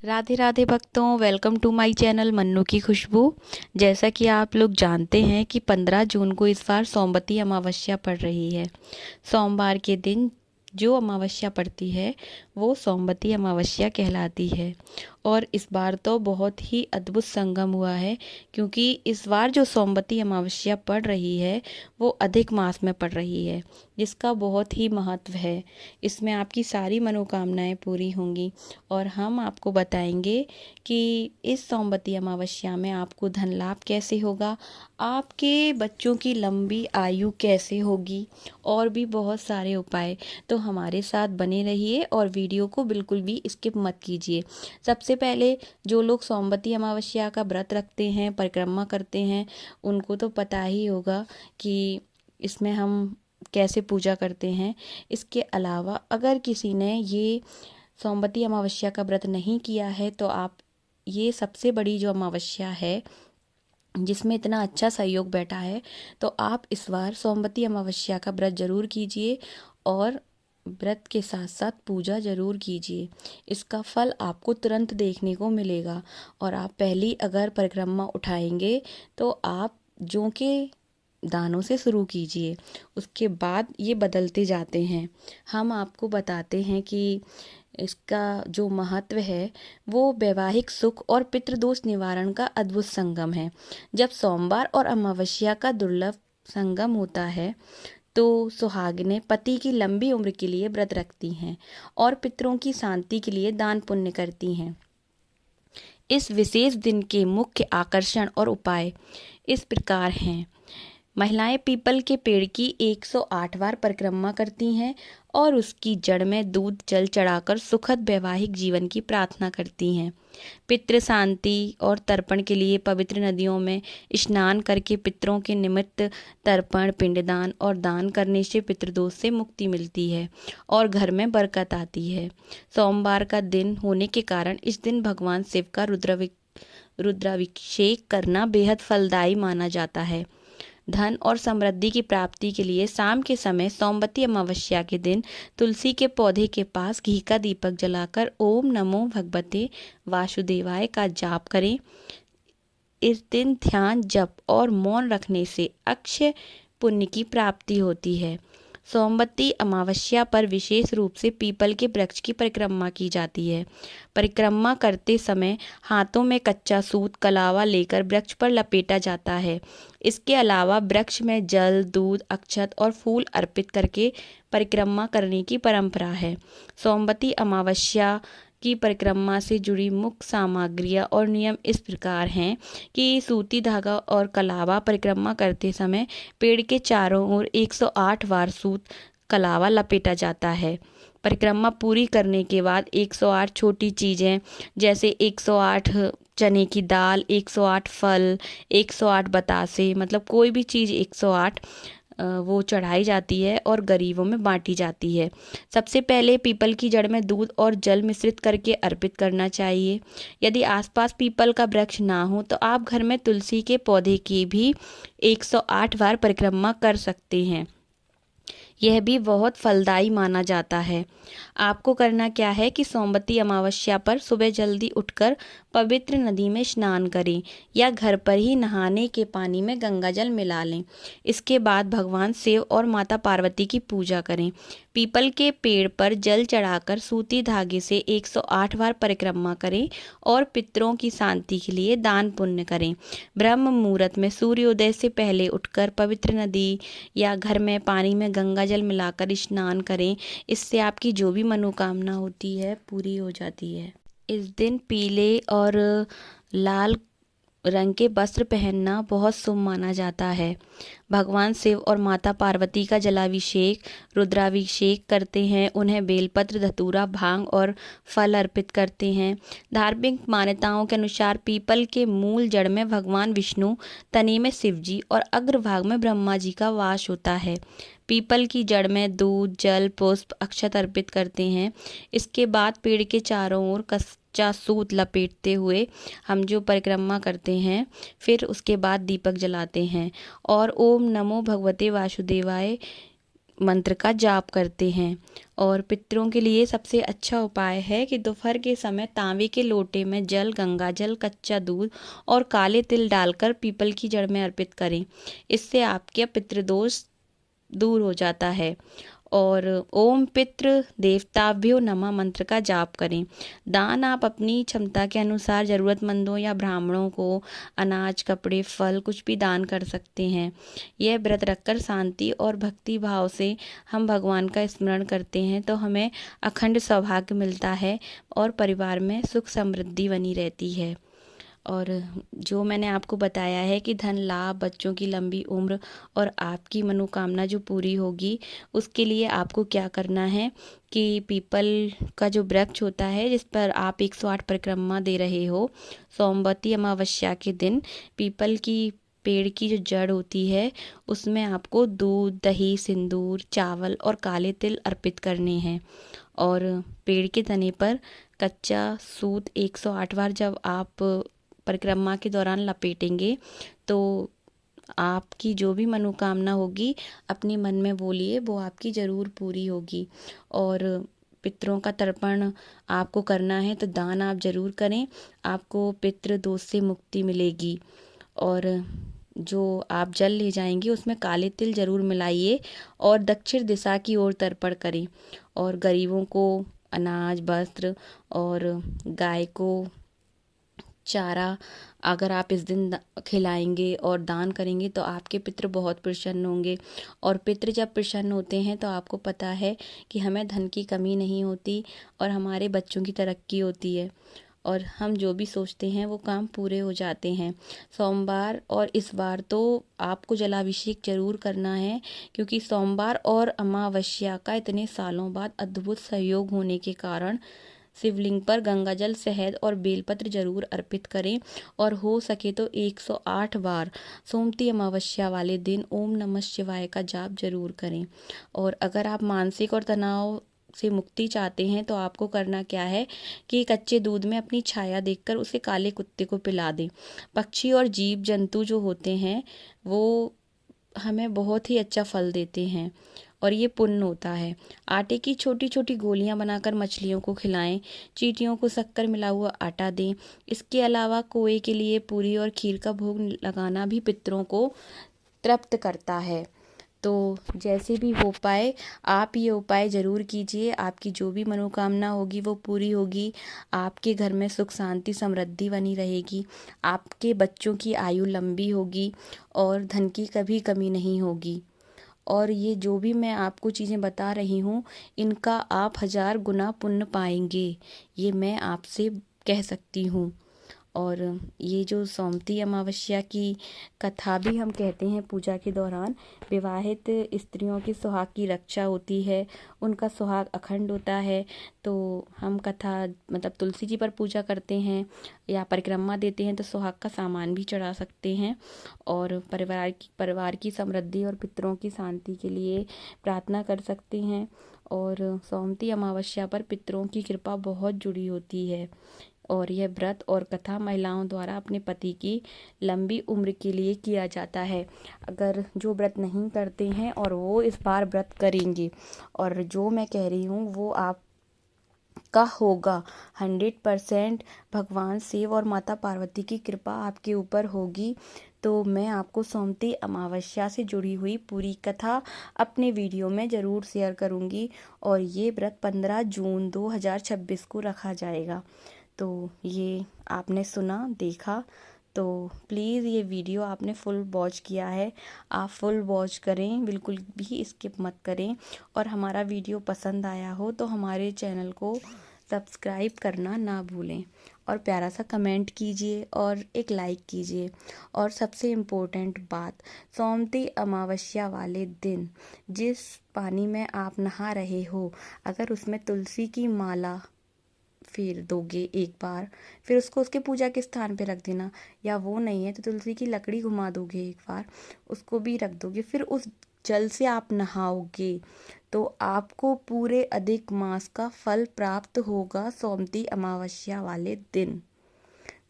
राधे राधे भक्तों, welcome to my channel Mannu ki Khushboo. जैसा कि आप लोग जानते हैं कि 15 जून को इस बार सोमवती अमावस्या पड़ रही है। सोमवार के दिन जो अमावस्या पड़ती है वो सोमवती अमावस्या कहलाती है। और इस बार तो बहुत ही अद्भुत संगम हुआ है, क्योंकि इस बार जो सोमवती अमावस्या पड़ रही है वो अधिक मास में पड़ रही है, जिसका बहुत ही महत्व है। इसमें आपकी सारी मनोकामनाएं पूरी होंगी। और हम आपको बताएंगे कि इस सोमवती अमावस्या में आपको धन लाभ कैसे होगा, आपके बच्चों की लंबी आयु कैसे होगी, और भी बहुत सारे उपाय। तो हमारे साथ बने रहिए और वीडियो को बिल्कुल भी स्किप मत कीजिए। सबसे पहले जो लोग सोमवती अमावस्या का व्रत रखते हैं, परिक्रमा करते हैं, उनको तो पता ही होगा कि इसमें हम कैसे पूजा करते हैं। इसके अलावा अगर किसी ने ये सोमवती अमावस्या का व्रत नहीं किया है तो आप ये सबसे बड़ी जो अमावस्या है जिसमें इतना अच्छा सहयोग बैठा है, तो आप इस बार सोमवती अमावस्या का व्रत जरूर कीजिए और व्रत के साथ साथ पूजा जरूर कीजिए। इसका फल आपको तुरंत देखने को मिलेगा। और आप पहली अगर परिक्रमा उठाएंगे तो आप जौ के दानों से शुरू कीजिए, उसके बाद ये बदलते जाते हैं। हम आपको बताते हैं कि इसका जो महत्व है वो वैवाहिक सुख और पितृदोष निवारण का अद्भुत संगम है। जब सोमवार और अमावस्या का दुर्लभ संगम होता है तो सुहागिनें पति की लंबी उम्र के लिए व्रत रखती हैं और पितरों की शांति के लिए दान पुण्य करती हैं। इस विशेष दिन के मुख्य आकर्षण और उपाय इस प्रकार हैं। महिलाएं पीपल के पेड़ की 108 बार परिक्रमा करती हैं और उसकी जड़ में दूध जल चढ़ाकर सुखद वैवाहिक जीवन की प्रार्थना करती हैं। पितृ शांति और तर्पण के लिए पवित्र नदियों में स्नान करके पितरों के निमित्त तर्पण, पिंडदान और दान करने से पितृदोष से मुक्ति मिलती है और घर में बरकत आती है। सोमवार का दिन होने के कारण इस दिन भगवान शिव का रुद्राभिषेक करना बेहद फलदायी माना जाता है। धन और समृद्धि की प्राप्ति के लिए शाम के समय सोमवती अमावस्या के दिन तुलसी के पौधे के पास घी का दीपक जलाकर ओम नमो भगवते वासुदेवाय का जाप करें। इस दिन ध्यान, जप और मौन रखने से अक्षय पुण्य की प्राप्ति होती है। सोमवती अमावस्या पर विशेष रूप से पीपल के वृक्ष की परिक्रमा की जाती है। परिक्रमा करते समय हाथों में कच्चा सूत कलावा लेकर वृक्ष पर लपेटा जाता है। इसके अलावा वृक्ष में जल, दूध, अक्षत और फूल अर्पित करके परिक्रमा करने की परंपरा है। सोमवती अमावस्या की परिक्रमा से जुड़ी मुख्य सामग्रियाँ और नियम इस प्रकार हैं कि सूती धागा और कलावा परिक्रमा करते समय पेड़ के चारों ओर 108 बार सूत कलावा लपेटा जाता है। परिक्रमा पूरी करने के बाद 108 छोटी चीज़ें जैसे 108 चने की दाल, 108 फल, 108 बतासे, मतलब कोई भी चीज़ 108 वो चढ़ाई जाती है और गरीबों में बांटी जाती है। सबसे पहले पीपल की जड़ में दूध और जल मिश्रित करके अर्पित करना चाहिए। यदि आसपास पीपल का वृक्ष ना हो तो आप घर में तुलसी के पौधे की भी 108 बार परिक्रमा कर सकते हैं। यह भी बहुत फलदायी माना जाता है। आपको करना क्या है कि सोमवती अमावस्या पर सुबह जल्दी उठकर पवित्र नदी में स्नान करें या घर पर ही नहाने के पानी में गंगा जल मिला लें। इसके बाद भगवान शिव और माता पार्वती की पूजा करें। पीपल के पेड़ पर जल चढ़ाकर सूती धागे से 108 बार परिक्रमा करें और पितरों की शांति के लिए दान पुण्य करें। ब्रह्म मुहूर्त में सूर्योदय से पहले उठकर पवित्र नदी या घर में पानी में गंगा जल मिलाकर स्नान करें। इससे आपकी जो भी मनोकामना होती है पूरी हो जाती है। इस दिन पीले और लाल रंग के वस्त्र पहनना बहुत शुभ माना जाता है। भगवान शिव और माता पार्वती का जलाभिषेक, रुद्राभिषेक करते हैं। उन्हें बेलपत्र, धतूरा, भांग और फल अर्पित करते हैं। धार्मिक मान्यताओं के अनुसार पीपल के मूल जड़ में भगवान विष्णु, तने में शिव जी और अग्रभाग में ब्रह्मा जी का वास होता है। पीपल की जड़ में दूध, जल, पुष्प, अक्षत अर्पित करते हैं। इसके बाद पेड़ के चारों ओर कच्चा सूत लपेटते हुए हम जो परिक्रमा करते हैं, फिर उसके बाद दीपक जलाते हैं और ओम नमो भगवते वासुदेवाय मंत्र का जाप करते हैं। और पितरों के लिए सबसे अच्छा उपाय है कि दोपहर के समय तांबे के लोटे में जल, गंगा जल, कच्चा दूध और काले तिल डालकर पीपल की जड़ में अर्पित करें। इससे आपके पितृदोष दूर हो जाता है। और ओम पितृ देवताभ्यो नमः मंत्र का जाप करें। दान आप अपनी क्षमता के अनुसार ज़रूरतमंदों या ब्राह्मणों को अनाज, कपड़े, फल कुछ भी दान कर सकते हैं। यह व्रत रखकर शांति और भक्ति भाव से हम भगवान का स्मरण करते हैं तो हमें अखंड सौभाग्य मिलता है और परिवार में सुख समृद्धि बनी रहती है। और जो मैंने आपको बताया है कि धन लाभ, बच्चों की लंबी उम्र और आपकी मनोकामना जो पूरी होगी, उसके लिए आपको क्या करना है कि पीपल का जो वृक्ष होता है जिस पर आप 108 परिक्रमा दे रहे हो, सोमवती अमावस्या के दिन पीपल की पेड़ की जो जड़ होती है उसमें आपको दूध, दही, सिंदूर, चावल और काले तिल अर्पित करने हैं। और पेड़ के तने पर कच्चा सूत 108 बार जब आप परिक्रमा के दौरान लपेटेंगे तो आपकी जो भी मनोकामना होगी अपने मन में बोलिए, वो आपकी ज़रूर पूरी होगी। और पितरों का तर्पण आपको करना है तो दान आप ज़रूर करें, आपको पितृ दोष से मुक्ति मिलेगी। और जो आप जल ले जाएंगे उसमें काले तिल ज़रूर मिलाइए और दक्षिण दिशा की ओर तर्पण करें। और गरीबों को अनाज, वस्त्र और गाय को चारा अगर आप इस दिन खिलाएंगे और दान करेंगे तो आपके पितृ बहुत प्रसन्न होंगे। और पितृ जब प्रसन्न होते हैं तो आपको पता है कि हमें धन की कमी नहीं होती और हमारे बच्चों की तरक्की होती है और हम जो भी सोचते हैं वो काम पूरे हो जाते हैं। सोमवार और इस बार तो आपको जलाभिषेक जरूर करना है क्योंकि सोमवार और अमावस्या का इतने सालों बाद अद्भुत सहयोग होने के कारण शिवलिंग पर गंगाजल, शहद और बेलपत्र जरूर अर्पित करें। और हो सके तो 108 बार सोमवती अमावस्या वाले दिन ओम नमः शिवाय का जाप जरूर करें। और अगर आप मानसिक और तनाव से मुक्ति चाहते हैं तो आपको करना क्या है कि कच्चे दूध में अपनी छाया देखकर उसे काले कुत्ते को पिला दें। पक्षी और जीव जंतु जो होते हैं वो हमें बहुत ही अच्छा फल देते हैं और ये पुण्य होता है। आटे की छोटी छोटी गोलियां बनाकर मछलियों को खिलाएं। चींटियों को शक्कर मिला हुआ आटा दें। इसके अलावा कोए के लिए पूरी और खीर का भोग लगाना भी पितरों को तृप्त करता है। तो जैसे भी हो पाए आप ये उपाय ज़रूर कीजिए, आपकी जो भी मनोकामना होगी वो पूरी होगी। आपके घर में सुख शांति समृद्धि बनी रहेगी, आपके बच्चों की आयु लंबी होगी और धन की कभी कमी नहीं होगी। और ये जो भी मैं आपको चीज़ें बता रही हूँ इनका आप 1000 गुना पुण्य पाएंगे, ये मैं आपसे कह सकती हूँ। और ये जो सोमवती अमावस्या की कथा भी हम कहते हैं पूजा के दौरान, विवाहित स्त्रियों की सुहाग की रक्षा होती है, उनका सुहाग अखंड होता है। तो हम कथा मतलब तुलसी जी पर पूजा करते हैं या परिक्रमा देते हैं तो सुहाग का सामान भी चढ़ा सकते हैं। और परिवार की समृद्धि और पितरों की शांति के लिए प्रार्थना कर सकते हैं। और सोमवती अमावस्या पर पितरों की कृपा बहुत जुड़ी होती है और यह व्रत और कथा महिलाओं द्वारा अपने पति की लंबी उम्र के लिए किया जाता है। अगर जो व्रत नहीं करते हैं और वो इस बार व्रत करेंगे और जो मैं कह रही हूँ वो आप का होगा 100%, भगवान शिव और माता पार्वती की कृपा आपके ऊपर होगी। तो मैं आपको सोमवती अमावस्या से जुड़ी हुई पूरी कथा अपने वीडियो में ज़रूर शेयर करूँगी और ये व्रत 15 जून 2026 को रखा जाएगा। तो ये आपने सुना, देखा, तो प्लीज़ ये वीडियो आपने फुल वॉच किया है, आप फुल वॉच करें, बिल्कुल भी स्किप मत करें। और हमारा वीडियो पसंद आया हो तो हमारे चैनल को सब्सक्राइब करना ना भूलें और प्यारा सा कमेंट कीजिए और एक लाइक कीजिए। और सबसे इम्पोर्टेंट बात, सोमवती अमावस्या वाले दिन जिस पानी में आप नहा रहे हो अगर उसमें तुलसी की माला फेर दोगे एक बार, फिर उसको उसके पूजा के स्थान पे रख देना, या वो नहीं है तो तुलसी की लकड़ी घुमा दोगे एक बार, उसको भी रख दोगे, फिर उस जल से आप नहाओगे तो आपको पूरे अधिक मास का फल प्राप्त होगा सोमवती अमावस्या वाले दिन।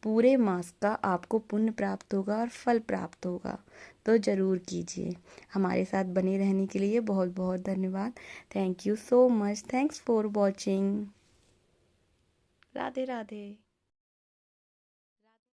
पूरे मास का आपको पुण्य प्राप्त होगा और फल प्राप्त होगा। तो ज़रूर कीजिए। हमारे साथ बने रहने के लिए बहुत बहुत धन्यवाद। Thank you so much. Thanks for watching. Radhe Radhe.